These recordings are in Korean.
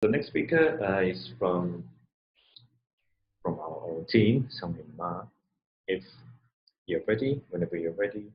The next speaker is from our own team, Sungmin Ma. If you're ready, whenever you're ready.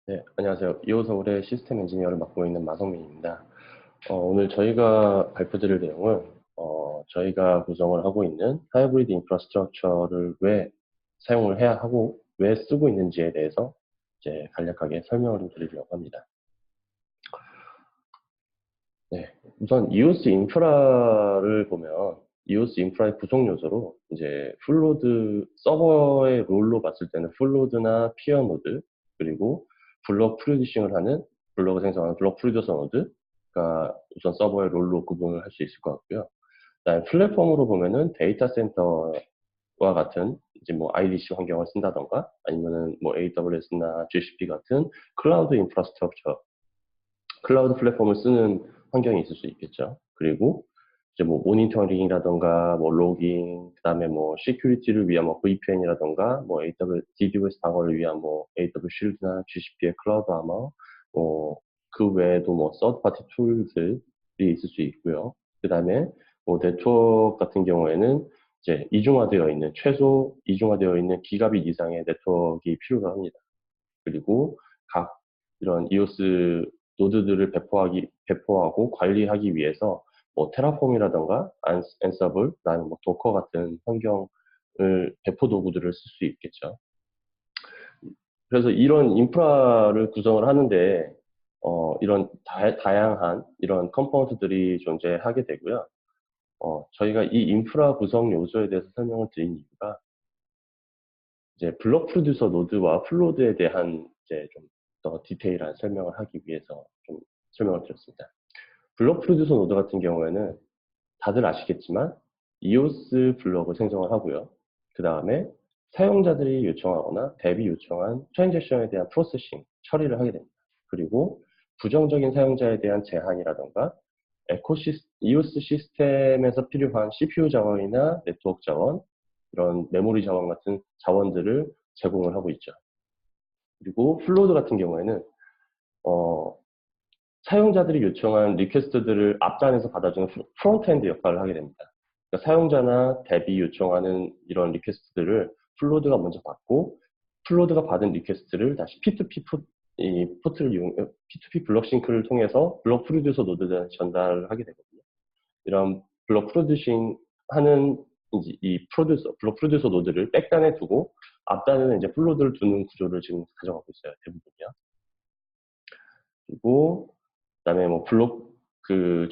네. 네, 안녕하세요. 이호서울의 시스템 엔지니어를 맡고 있는 마성민입니다. 오늘 저희가 발표드릴 내용은 저희가 구성을 하고 있는 하이브리드 인프라스트럭처를 왜 사용을 해야 하고 왜 쓰고 있는지에 대해서 이제 간략하게 설명을 좀 드리려고 합니다. 네, 우선 EOS 인프라를 보면 EOS 인프라의 구성 요소로 이제 풀로드 서버의 롤로 봤을 때는 풀로드나 피어 노드 그리고 블록 프로듀싱을 하는 블록을 생성하는 블록 프로듀서 노드가 우선 서버의 롤로 구분을 할 수 있을 것 같고요. 그다음에 플랫폼으로 보면은 데이터 센터와 같은 이제 뭐 IDC 환경을 쓴다던가 아니면은 뭐 AWS나 GCP 같은 클라우드 인프라스트럭처 클라우드 플랫폼을 쓰는 환경이 있을 수 있겠죠. 그리고 이제 뭐 모니터링이라던가 뭐 로깅, 그다음에 뭐 시큐리티를 위한 뭐 VPN이라던가 뭐 DDoS 방어를 위한 뭐 AWS 쉴드나 GCP의 클라우드 아머, 뭐 그 외에도 뭐 서드 파티 툴들이 있을 수 있고요. 그다음에 뭐 네트워크 같은 경우에는 이제 이중화되어 있는 최소 이중화되어 있는 기가빗 이상의 네트워크가 필요로 합니다. 그리고 각 이런 EOS 노드들을 배포하고 관리하기 위해서 뭐 테라폼이라던가 안서블, 그다음에 뭐 도커 같은 환경을 배포 도구들을 쓸 수 있겠죠. 그래서 이런 인프라를 구성을 하는데 이런 다양한 이런 컴포넌트들이 존재하게 되고요. 저희가 이 인프라 구성 요소에 대해서 설명을 드린 이유가 이제 블록 프로듀서 노드와 플로드에 대한 이제 좀 더 디테일한 설명을 하기 위해서 좀 설명을 드렸습니다. 블록 프로듀서 노드 같은 경우에는 다들 아시겠지만 EOS 블록을 생성을 하고요. 그 다음에 사용자들이 요청하거나 대비 요청한 트랜잭션에 대한 프로세싱, 처리를 하게 됩니다. 그리고 부정적인 사용자에 대한 제한이라던가 EOS 시스템에서 필요한 CPU 자원이나 네트워크 자원, 이런 메모리 자원 같은 자원들을 제공을 하고 있죠. 그리고 플로드 같은 경우에는 사용자들이 요청한 리퀘스트들을 앞단에서 받아주는 프론트엔드 역할을 하게 됩니다. 그러니까 사용자나 대비 요청하는 이런 리퀘스트들을 플로드가 먼저 받고 플로드가 받은 리퀘스트를 다시 P2P 포트를 P2P 블록 싱크를 통해서 블록 프로듀서 노드에 전달을 하게 되거든요. 이런 블록 프로듀싱 하는 블록 프로듀서 노드를 백단에 두고 앞단에는 이제 플로드를 두는 구조를 지금 가져가고 있어요. 대부분이요. 그리고 그다음에 뭐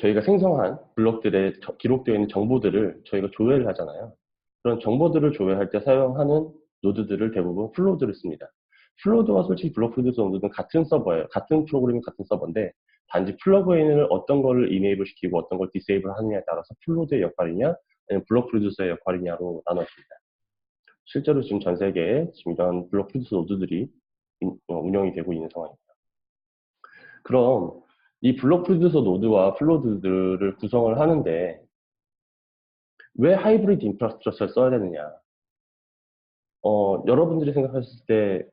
저희가 생성한 블록들에 기록되어 있는 정보들을 저희가 조회를 하잖아요. 그런 정보들을 조회할 때 사용하는 노드들을 대부분 플로드를 씁니다. 플로드와 솔직히 블록 프로듀서 노드는 같은 서버예요. 같은 프로그램이 같은 서버인데 단지 플러그인을 어떤 거를 이네이블 시키고 어떤 걸 디세이블 하느냐에 따라서 플로드의 역할이냐 아니면 블록 프로듀서의 역할이냐로 나눠집니다. 실제로 지금 전 세계에 지금 이런 블록 프로듀서 노드들이 운영이 되고 있는 상황입니다. 그럼 이 블록 프로듀서 노드와 플로드들을 구성을 하는데 왜 하이브리드 인프라스트럭처를 써야 되느냐? 여러분들이 생각하셨을 때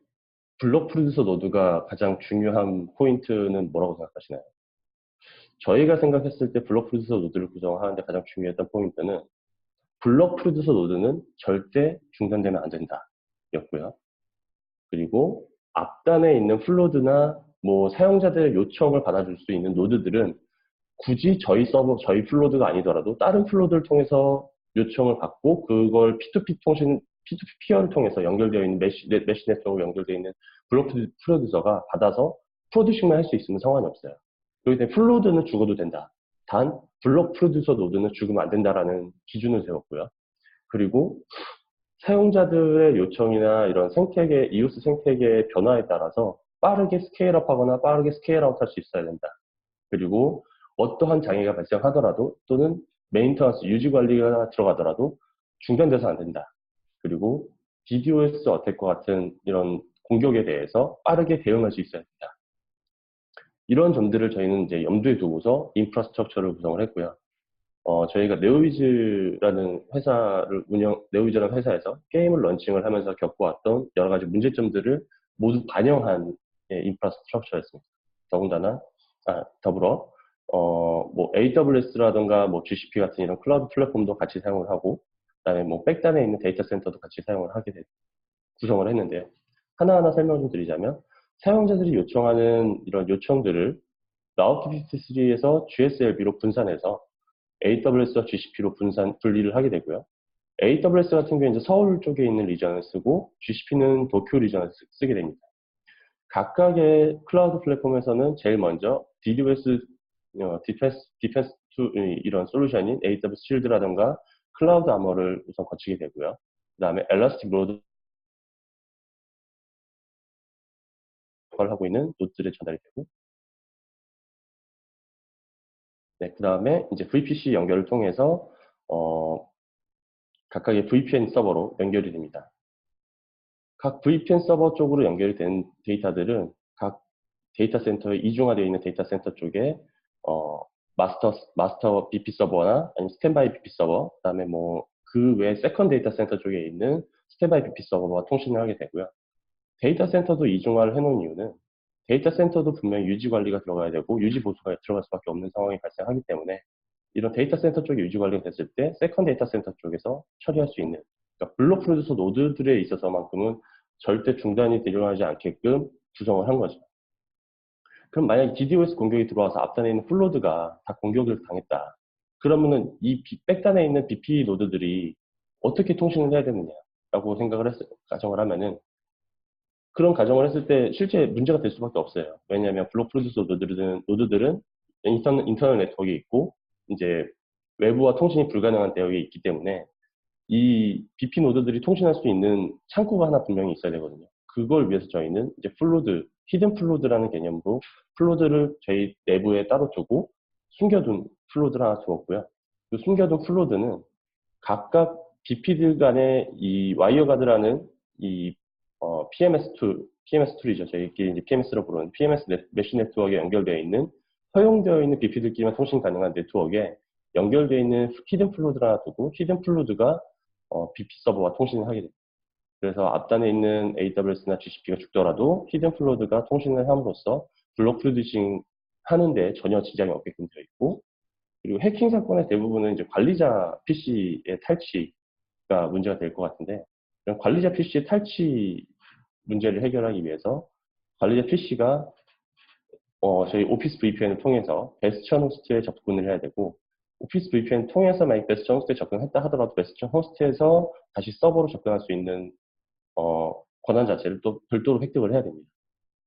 블록 프로듀서 노드가 가장 중요한 포인트는 뭐라고 생각하시나요? 저희가 생각했을 때 블록 프로듀서 노드를 구성하는데 가장 중요했던 포인트는 블록 프로듀서 노드는 절대 중단되면 안 된다 였고요. 그리고 앞단에 있는 플로드나 뭐 사용자들의 요청을 받아줄 수 있는 노드들은 굳이 저희 플로드가 아니더라도 다른 플로드를 통해서 요청을 받고 그걸 P2P 피어를 통해서 연결되어 있는 메시 네트워크로 연결되어 있는 블록 프로듀서가 받아서 프로듀싱만 할 수 있으면 상관이 없어요. 그렇기 때문에 플로드는 죽어도 된다. 단 블록 프로듀서 노드는 죽으면 안 된다라는 기준을 세웠고요. 그리고 사용자들의 요청이나 이런 생태계, 이오스 생태계의 변화에 따라서 빠르게 스케일업하거나 빠르게 스케일아웃 할 수 있어야 된다. 그리고 어떠한 장애가 발생하더라도 또는 메인터넌스, 유지 관리가 들어가더라도 중단돼서 안 된다. 그리고 DDoS 어택과 같은 이런 공격에 대해서 빠르게 대응할 수 있어야 된다. 이런 점들을 저희는 이제 염두에 두고서 인프라스트럭처를 구성을 했고요. 저희가 네오위즈라는 네오위즈라는 회사에서 게임을 런칭을 하면서 겪어왔던 여러 가지 문제점들을 모두 반영한 인프라스트럭처였습니다. 더군다나, 더불어, 뭐 AWS라든가 뭐 GCP 같은 이런 클라우드 플랫폼도 같이 사용을 하고, 그다음에 뭐 백단에 있는 데이터 센터도 같이 사용을 구성을 했는데요. 하나하나 설명 좀 드리자면, 사용자들이 요청하는 이런 요청들을 라우트 53에서 GSLB로 분산해서 AWS와 GCP로 분리를 하게 되고요. AWS 같은 경우에 이제 서울 쪽에 있는 리전을 쓰고 GCP는 도쿄 리전을 쓰게 됩니다. 각각의 클라우드 플랫폼에서는 제일 먼저 DDoS 디펜스 이런 솔루션인 AWS 실드라든가 클라우드 아머를 우선 거치게 되고요. 그 다음에 엘라스틱 로드 역할을 하고 있는 노드들에 전달이 되고, 네, 그 다음에 이제 VPC 연결을 통해서 각각의 VPN 서버로 연결이 됩니다. 각 VPN 서버 쪽으로 연결이 된 데이터들은 각 데이터 센터에 이중화되어 있는 데이터 센터 쪽에 마스터 BP 서버나 아니면 스탠바이 BP 서버, 그다음에 뭐 그 외 세컨 데이터 센터 쪽에 있는 스탠바이 BP 서버와 통신을 하게 되고요. 데이터 센터도 이중화를 해놓은 이유는 데이터 센터도 분명히 유지 관리가 들어가야 되고 유지 보수가 들어갈 수밖에 없는 상황이 발생하기 때문에 이런 데이터 센터 쪽에 유지 관리가 됐을 때 세컨 데이터 센터 쪽에서 처리할 수 있는, 그러니까 블록 프로듀서 노드들에 있어서만큼은 절대 중단이 일어나지 않게끔 구성을 한 거죠. 그럼 만약에 DDoS 공격이 들어와서 앞단에 있는 플로드가 다 공격을 당했다. 그러면은 이 백단에 있는 BP 노드들이 어떻게 통신을 해야 되느냐라고 가정을 하면은, 그런 가정을 했을 때 실제 문제가 될 수밖에 없어요. 왜냐하면 블록 프로듀서 노드들은 인터널 네트워크에 있고 이제 외부와 통신이 불가능한 대역에 있기 때문에 이 BP 노드들이 통신할 수 있는 창구가 하나 분명히 있어야 되거든요. 그걸 위해서 저희는 이제 히든 플로드라는 개념으로 플로드를 저희 내부에 따로 두고 숨겨둔 플로드를 하나 두었고요. 그 숨겨둔 플로드는 각각 BP들 간의 이 와이어가드라는 이 PMS 툴이죠. 저희끼리 이제 PMS로 부르는 PMS 메쉬 네트워크에 연결되어 있는 허용되어 있는 BP들끼리만 통신 가능한 네트워크에 연결되어 있는 히든 플로드를 하나 두고 히든 플로드가 BP 서버와 통신을 하게 됩니다. 그래서 앞단에 있는 AWS나 GCP가 죽더라도 히든 플로드가 통신을 함으로써 블록 프로듀싱 하는데 전혀 지장이 없게끔 되어 있고, 그리고 해킹 사건의 대부분은 이제 관리자 PC의 탈취가 문제가 될 것 같은데, 이런 관리자 PC의 탈취 문제를 해결하기 위해서 관리자 PC가 저희 오피스 VPN을 통해서 베스천 호스트에 접근을 해야 되고, 오피스 VPN 통해서 만약 베스천 호스트에 접근했다 하더라도 베스천 호스트에서 다시 서버로 접근할 수 있는 권한 자체를 또 별도로 획득을 해야 됩니다.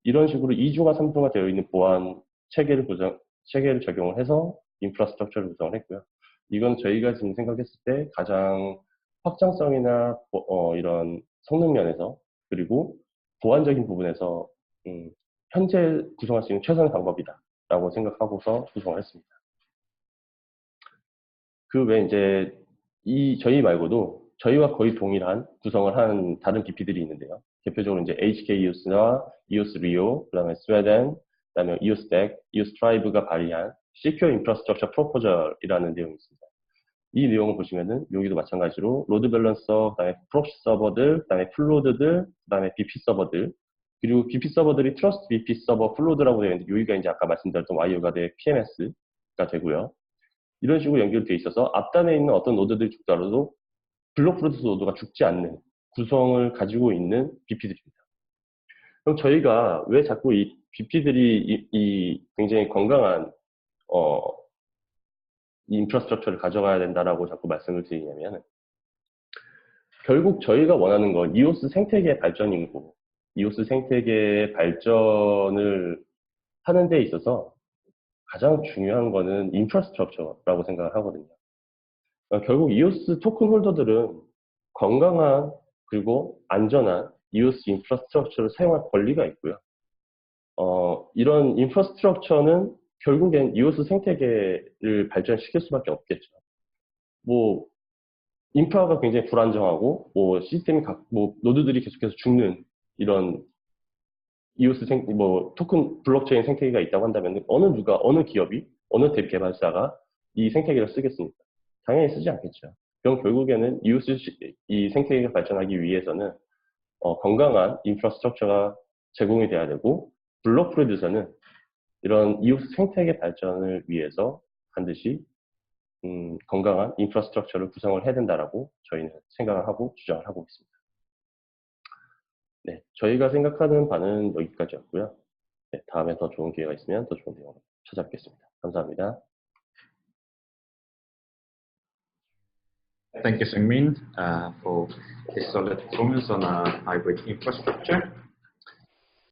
이런 식으로 2중화, 3중화 되어 있는 보안 체계를 적용을 해서 인프라스트럭처를 구성을 했고요. 이건 저희가 지금 생각했을 때 가장 확장성이나 이런 성능 면에서, 그리고 보안적인 부분에서 현재 구성할 수 있는 최선의 방법이다라고 생각하고서 구성을 했습니다. 그 외에 이제 저희 말고도 저희와 거의 동일한 구성을 한 다른 BP들이 있는데요. 대표적으로 이제 HK EOS나 EOS Rio, 그다음에 스웨덴, 그다음에 EOS DEC, EOS Tribe가 발의한 Secure Infrastructure Proposal이라는 내용이 있습니다. 이 내용을 보시면은 여기도 마찬가지로 로드 밸런서, 그다음에 프록시 서버들, 그다음에 플로드들, 그다음에 BP 서버들, 그리고 BP 서버들이 트러스트 BP 서버 플로드라고 되어 있는데 여기가 이제 아까 말씀드렸던 와이어가드의 PMS가 되고요. 이런 식으로 연결되어 있어서 앞단에 있는 어떤 노드들이 죽더라도 블록 프로듀스 노드가 죽지 않는 구성을 가지고 있는 BP들입니다. 그럼 저희가 왜 자꾸 이 BP들이 이 굉장히 건강한 이 인프라스트럭처를 가져가야 된다라고 자꾸 말씀을 드리냐면, 결국 저희가 원하는 건 이오스 생태계의 발전이고, 이오스 생태계의 발전을 하는 데 있어서 가장 중요한 거는 인프라스트럭처라고 생각을 하거든요. 결국 이오스 토큰 홀더들은 건강한 그리고 안전한 EOS 인프라스트럭처를 사용할 권리가 있고요. 이런 인프라스트럭처는 결국엔 EOS 생태계를 발전시킬 수밖에 없겠죠. 뭐 인프라가 굉장히 불안정하고 뭐 시스템이 뭐 노드들이 계속해서 죽는 이런 EOS 토큰 블록체인 생태계가 있다고 한다면 어느 기업이 어느 대 개발사가 이 생태계를 쓰겠습니까? 당연히 쓰지 않겠죠. 그럼 결국에는 EOS 이 생태계가 발전하기 위해서는 건강한 인프라스트럭처가 제공이 돼야 되고 블록프로듀서는 이런 EOS 생태계 발전을 위해서 반드시 건강한 인프라스트럭처를 구성을 해야 된다라고 저희는 생각을 하고 주장을 하고 있습니다. 네, 저희가 생각하는 바는 여기까지였고요. 네, 다음에 더 좋은 기회가 있으면 더 좋은 내용으로 찾아뵙겠습니다. 감사합니다. Thank you, Seungmin, for his solid performance on our hybrid infrastructure.